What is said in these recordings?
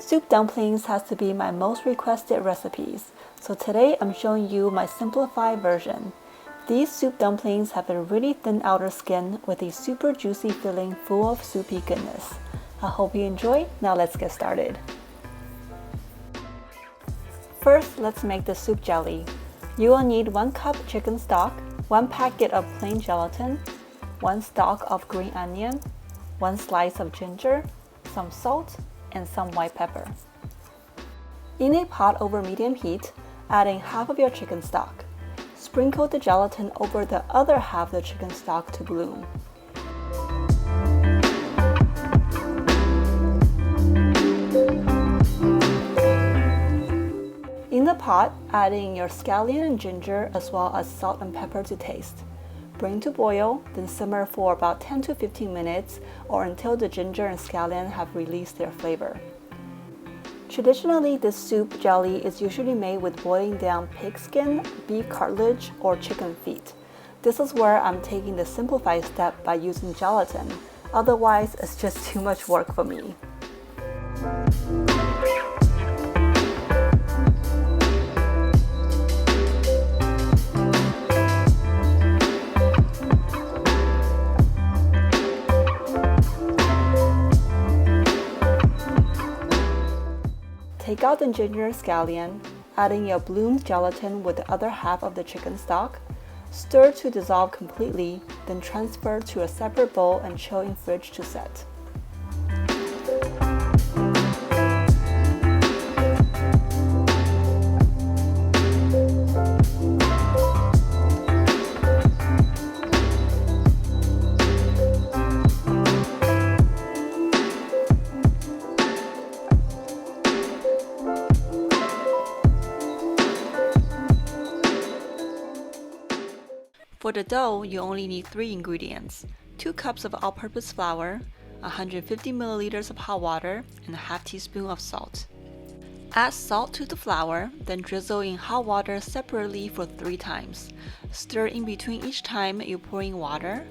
Soup dumplings has to be my most requested recipes, so today I'm showing you my simplified version. These soup dumplings have a really thin outer skin with a super juicy filling full of soupy goodness. I hope you enjoy. Now let's get started. First, let's make the soup jelly. You will need 1 cup chicken stock, 1 packet of plain gelatin, 1 stalk of green onion, 1 slice of ginger, some salt, and some white pepper. In a pot over medium heat, add in half of your chicken stock. Sprinkle the gelatin over the other half of the chicken stock to bloom. In the pot, add in your scallion and ginger as well as salt and pepper to taste. Bring to boil, then simmer for about 10 to 15 minutes or until the ginger and scallion have released their flavor. Traditionally, this soup jelly is usually made with boiling down pig skin, beef cartilage, or chicken feet. This is where I'm taking the simplified step by using gelatin. Otherwise, it's just too much work for me. Take out the ginger scallion, adding your bloomed gelatin with the other half of the chicken stock. Stir to dissolve completely, then transfer to a separate bowl and chill in fridge to set. For the dough, you only need 3 ingredients: 2 cups of all-purpose flour, 150 milliliters of hot water, and a half teaspoon of salt. Add salt to the flour, then drizzle in hot water separately for 3 times. Stir in between each time you pour in water.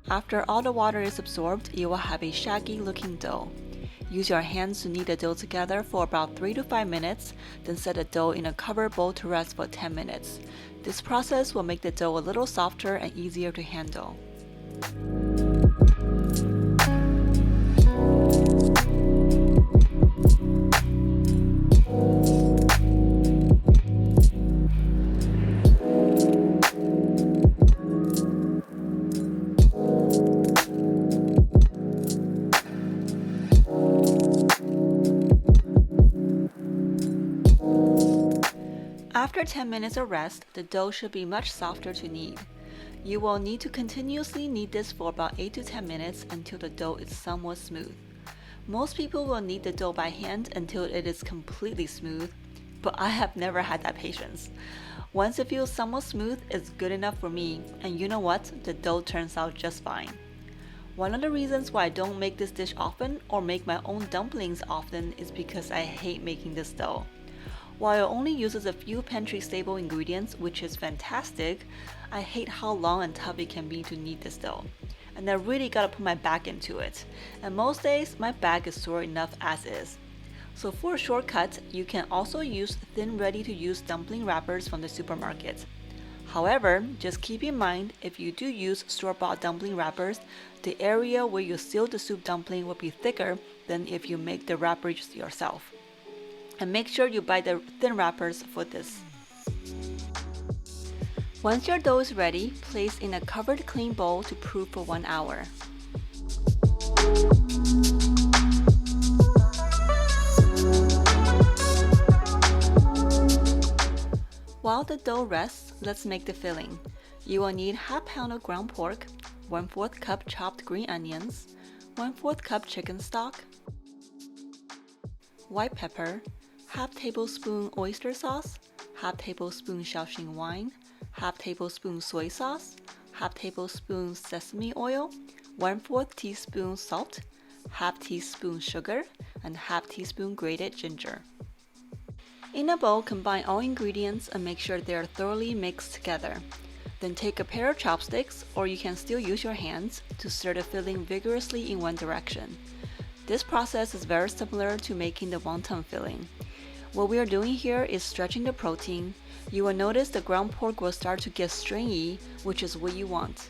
After all the water is absorbed, you will have a shaggy looking dough. Use your hands to knead the dough together for about 3 to 5 minutes, then set the dough in a covered bowl to rest for 10 minutes. This process will make the dough a little softer and easier to handle. After 10 minutes of rest, the dough should be much softer to knead. You will need to continuously knead this for about 8 to 10 minutes until the dough is somewhat smooth. Most people will knead the dough by hand until it is completely smooth, but I have never had that patience. Once it feels somewhat smooth, it's good enough for me, and you know what? The dough turns out just fine. One of the reasons why I don't make this dish often or make my own dumplings often is because I hate making this dough. While it only uses a few pantry stable ingredients, which is fantastic, I hate how long and tough it can be to knead this dough. And I really gotta put my back into it. And most days, my back is sore enough as is. So for a shortcut, you can also use thin ready-to-use dumpling wrappers from the supermarket. However, just keep in mind, if you do use store-bought dumpling wrappers, the area where you seal the soup dumpling will be thicker than if you make the wrappers yourself. And make sure you buy the thin wrappers for this. Once your dough is ready, place in a covered clean bowl to proof for 1 hour. While the dough rests, let's make the filling. You will need ½ pound of ground pork, 1/4 cup chopped green onions, 1/4 cup chicken stock, white pepper, ½ tablespoon oyster sauce, ½ tablespoon Shaoxing wine, ½ tablespoon soy sauce, 1/2 tablespoon sesame oil, 1/4 teaspoon salt, 1/2 teaspoon sugar, and 1/2 teaspoon grated ginger. In a bowl, combine all ingredients and make sure they are thoroughly mixed together. Then take a pair of chopsticks, or you can still use your hands, to stir the filling vigorously in one direction. This process is very similar to making the wonton filling. What we are doing here is stretching the protein. You will notice the ground pork will start to get stringy, which is what you want.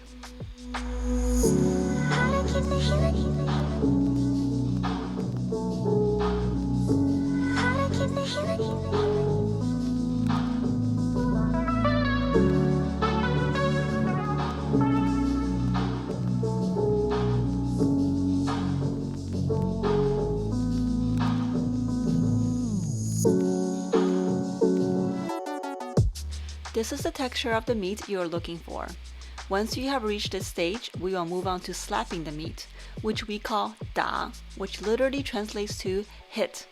This is the texture of the meat you are looking for. Once you have reached this stage, we will move on to slapping the meat, which we call da, which literally translates to hit.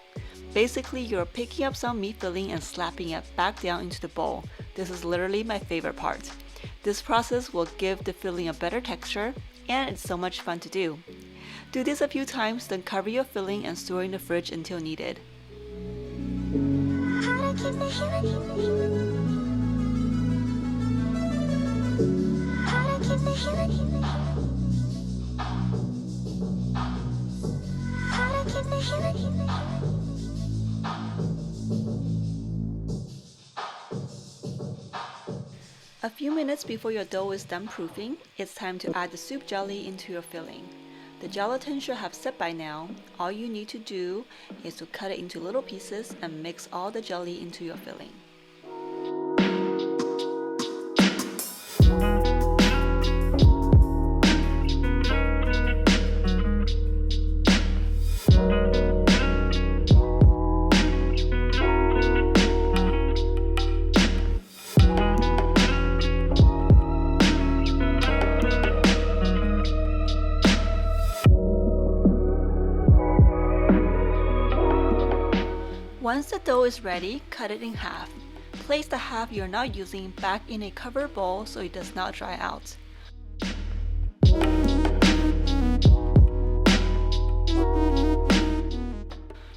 Basically, you're picking up some meat filling and slapping it back down into the bowl. This is literally my favorite part. This process will give the filling a better texture, and it's so much fun to do. Do this a few times, then cover your filling and store in the fridge until needed. A few minutes before your dough is done proofing, it's time to add the soup jelly into your filling. The gelatin should have set by now. All you need to do is to cut it into little pieces and mix all the jelly into your filling. Once the dough is ready, cut it in half. Place the half you're not using back in a covered bowl so it does not dry out.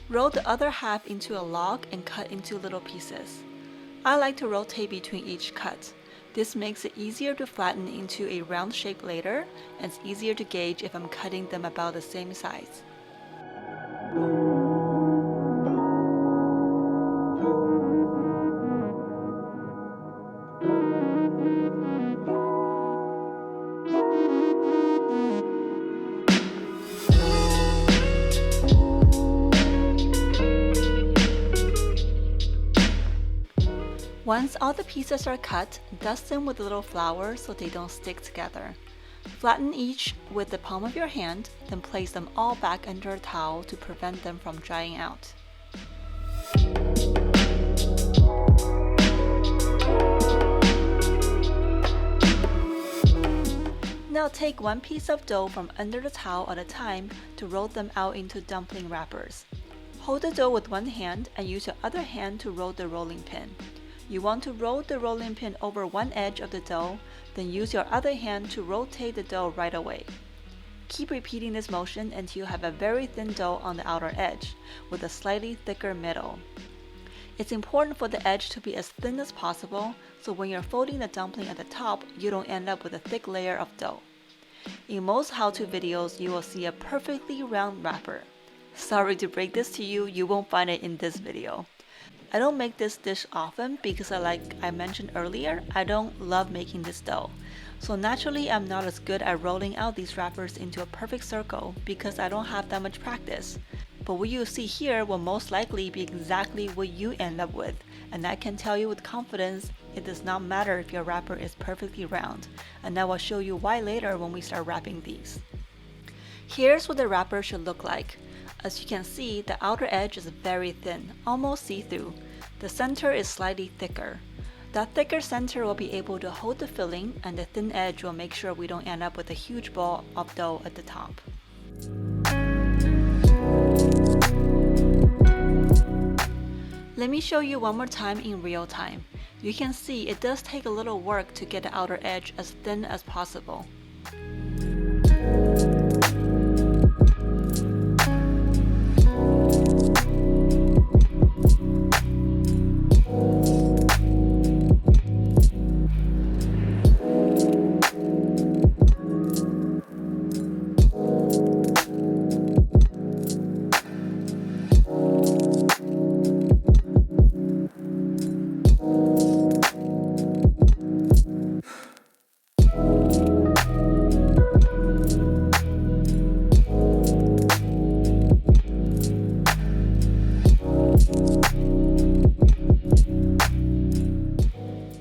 Roll the other half into a log and cut into little pieces. I like to rotate between each cut. This makes it easier to flatten into a round shape later, and it's easier to gauge if I'm cutting them about the same size. Once all the pieces are cut, dust them with a little flour so they don't stick together. Flatten each with the palm of your hand, then place them all back under a towel to prevent them from drying out. Now take one piece of dough from under the towel at a time to roll them out into dumpling wrappers. Hold the dough with one hand and use your other hand to roll the rolling pin. You want to roll the rolling pin over one edge of the dough, then use your other hand to rotate the dough right away. Keep repeating this motion until you have a very thin dough on the outer edge, with a slightly thicker middle. It's important for the edge to be as thin as possible, so when you're folding the dumpling at the top, you don't end up with a thick layer of dough. In most how-to videos, you will see a perfectly round wrapper. Sorry to break this to you, you won't find it in this video. I don't make this dish often because like I mentioned earlier, I don't love making this dough. So naturally, I'm not as good at rolling out these wrappers into a perfect circle because I don't have that much practice. But what you see here will most likely be exactly what you end up with, and I can tell you with confidence, it does not matter if your wrapper is perfectly round, and I will show you why later when we start wrapping these. Here's what the wrapper should look like. As you can see, the outer edge is very thin, almost see-through. The center is slightly thicker. That thicker center will be able to hold the filling, and the thin edge will make sure we don't end up with a huge ball of dough at the top. Let me show you one more time in real time. You can see it does take a little work to get the outer edge as thin as possible.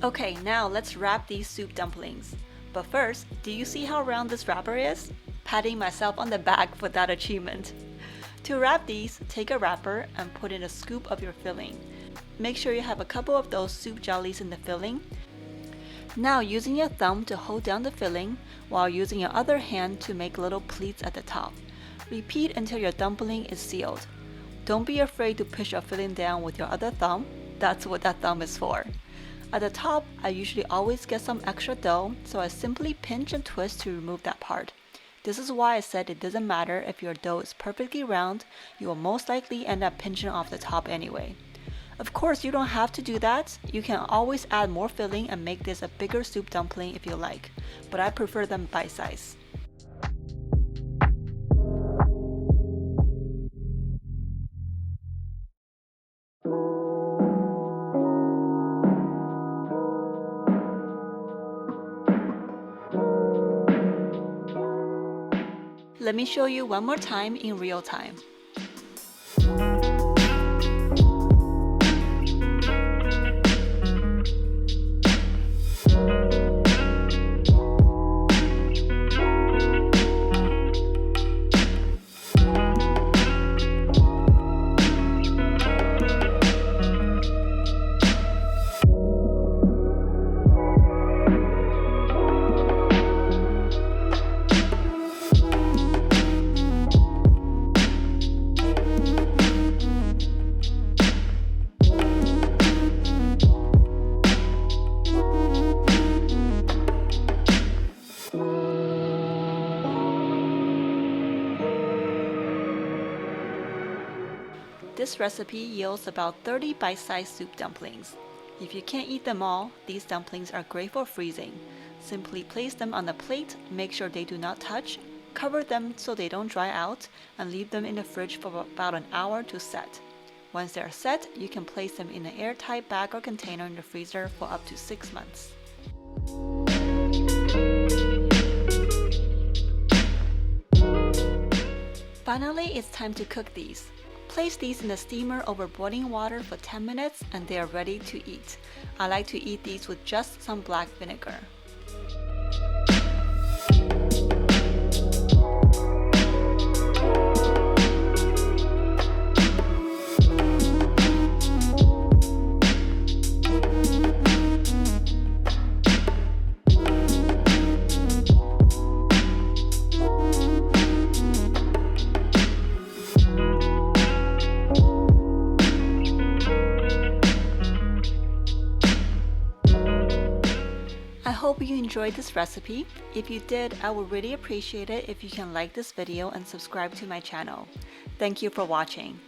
Okay, now let's wrap these soup dumplings. But first, do you see how round this wrapper is? Patting myself on the back for that achievement. To wrap these, take a wrapper and put in a scoop of your filling. Make sure you have a couple of those soup jellies in the filling. Now using your thumb to hold down the filling, while using your other hand to make little pleats at the top. Repeat until your dumpling is sealed. Don't be afraid to push your filling down with your other thumb. That's what that thumb is for. At the top, I usually always get some extra dough, so I simply pinch and twist to remove that part. This is why I said it doesn't matter if your dough is perfectly round, you will most likely end up pinching off the top anyway. Of course, you don't have to do that. You can always add more filling and make this a bigger soup dumpling if you like, but I prefer them bite-size. Let me show you one more time in real time. This recipe yields about 30 bite-sized soup dumplings. If you can't eat them all, these dumplings are great for freezing. Simply place them on a plate, make sure they do not touch, cover them so they don't dry out, and leave them in the fridge for about an hour to set. Once they are set, you can place them in an airtight bag or container in the freezer for up to 6 months. Finally, it's time to cook these. Place these in the steamer over boiling water for 10 minutes and they are ready to eat. I like to eat these with just some black vinegar. I hope you enjoyed this recipe. If you did, I would really appreciate it if you can like this video and subscribe to my channel. Thank you for watching.